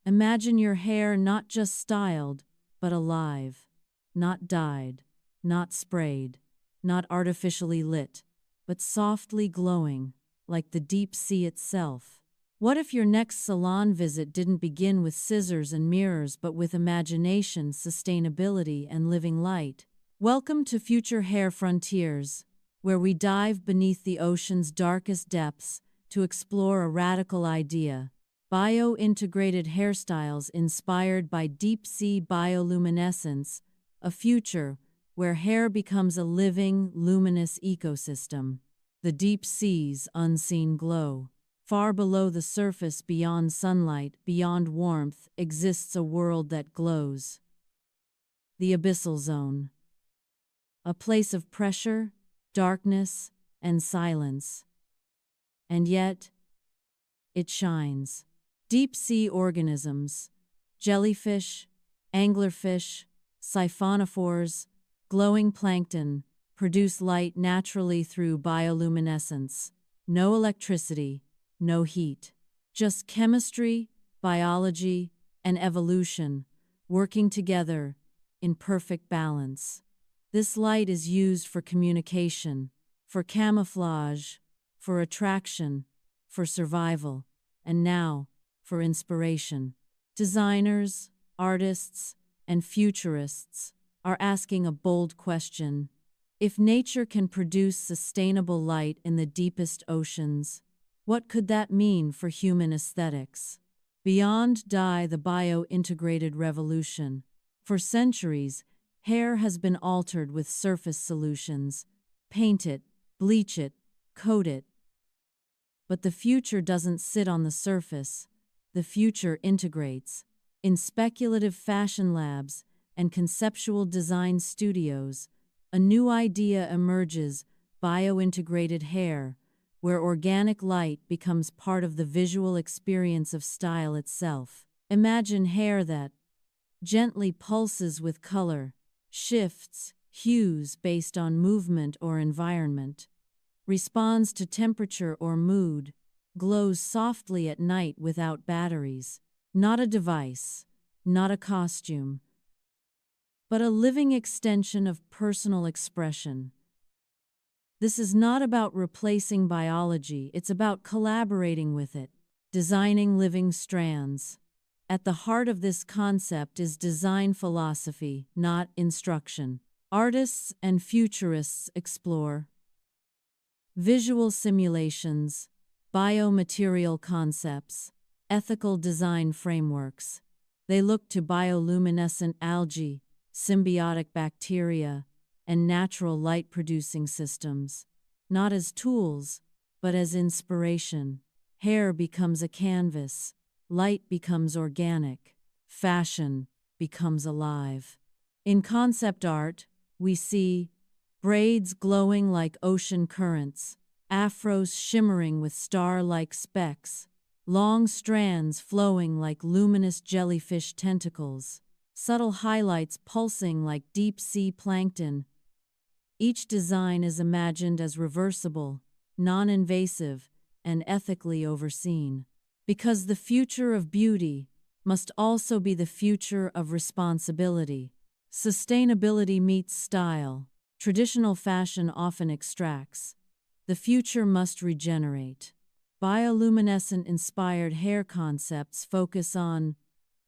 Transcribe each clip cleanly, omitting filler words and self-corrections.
Imagine your hair not just styled, but alive, not dyed, not sprayed, not artificially lit, but softly glowing, like the deep sea itself. What if your next salon visit didn't begin with scissors and mirrors but with imagination, sustainability, and living light? Welcome to Future Hair Frontiers, where we dive beneath the ocean's darkest depths to explore a radical idea: bio-integrated hairstyles inspired by deep sea bioluminescence, a future where hair becomes a living, luminous ecosystem. The deep sea's unseen glow. Far below the surface, beyond sunlight, beyond warmth, exists a world that glows. The abyssal zone. A place of pressure, darkness, and silence. And yet, it shines. Deep sea organisms, jellyfish, anglerfish, siphonophores, glowing plankton, produce light naturally through bioluminescence. No electricity, no heat. Just chemistry, biology, and evolution working together in perfect balance. This light is used for communication, for camouflage, for attraction, for survival, and now, for inspiration. Designers, artists, and futurists are asking a bold question. If nature can produce sustainable light in the deepest oceans, what could that mean for human aesthetics? Beyond dye, the bio-integrated revolution. For centuries, hair has been altered with surface solutions. Paint it, bleach it, coat it. But the future doesn't sit on the surface. The future integrates. In speculative fashion labs and conceptual design studios, a new idea emerges: bio-integrated hair, where organic light becomes part of the visual experience of style itself. Imagine hair that gently pulses with color, shifts hues based on movement or environment, responds to temperature or mood, glows softly at night without batteries. Not a device, not a costume, but a living extension of personal expression. This is not about replacing biology, it's about collaborating with it, designing living strands. At the heart of this concept is design philosophy, not instruction. Artists and futurists explore visual simulations, biomaterial concepts, ethical design frameworks. They look to bioluminescent algae, symbiotic bacteria, and natural light-producing systems, not as tools, but as inspiration. Hair becomes a canvas, light becomes organic, fashion becomes alive. In concept art, we see braids glowing like ocean currents, afros shimmering with star-like specks, long strands flowing like luminous jellyfish tentacles, subtle highlights pulsing like deep-sea plankton. Each design is imagined as reversible, non-invasive, and ethically overseen. Because the future of beauty must also be the future of responsibility. Sustainability meets style. Traditional fashion often extracts. The future must regenerate. Bioluminescent-inspired hair concepts focus on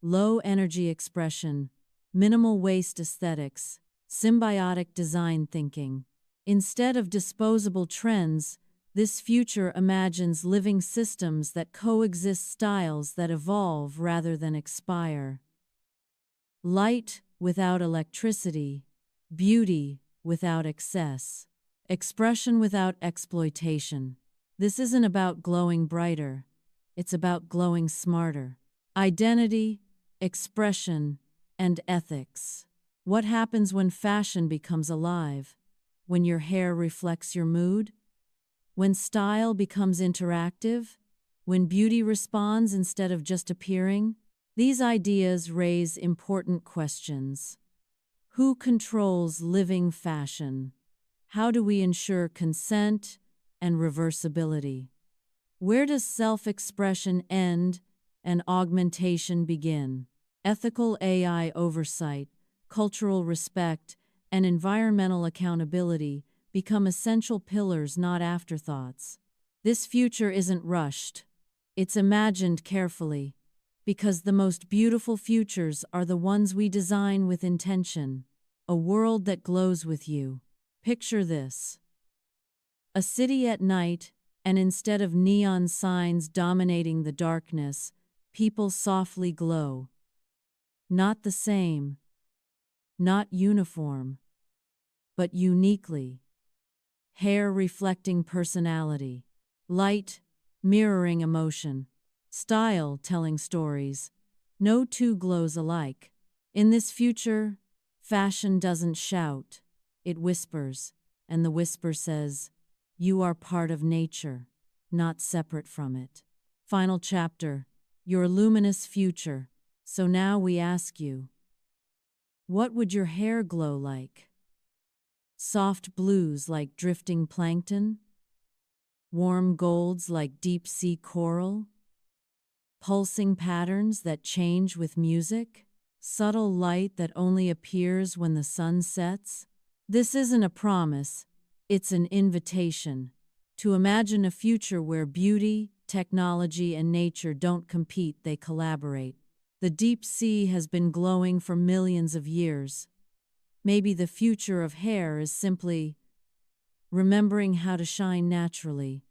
low-energy expression, minimal waste aesthetics, symbiotic design thinking. Instead of disposable trends, this future imagines living systems that coexist, styles that evolve rather than expire. Light without electricity, beauty without excess, expression without exploitation. This isn't about glowing brighter, it's about glowing smarter. Identity, expression, and ethics. What happens when fashion becomes alive? When your hair reflects your mood? When style becomes interactive? When beauty responds instead of just appearing? These ideas raise important questions. Who controls living fashion? How do we ensure consent and reversibility? Where does self-expression end and augmentation begin. Ethical AI oversight, cultural respect, and environmental accountability become essential pillars, not afterthoughts. This future isn't rushed. It's imagined carefully, because the most beautiful futures are the ones we design with intention. A world that glows with you. Picture this. A city at night, and instead of neon signs dominating the darkness, people softly glow. Not the same, not uniform, but uniquely. Hair reflecting personality, light mirroring emotion, style telling stories. No two glows alike. In this future, fashion doesn't shout, it whispers, and the whisper says, "You are part of nature, not separate from it." Final chapter, your luminous future. So now we ask you, what would your hair glow like? Soft blues like drifting plankton? Warm golds like deep sea coral? Pulsing patterns that change with music? Subtle light that only appears when the sun sets? This isn't a promise, it's an invitation to imagine a future where beauty, technology, and nature don't compete, they collaborate. The deep sea has been glowing for millions of years. Maybe the future of hair is simply remembering how to shine naturally.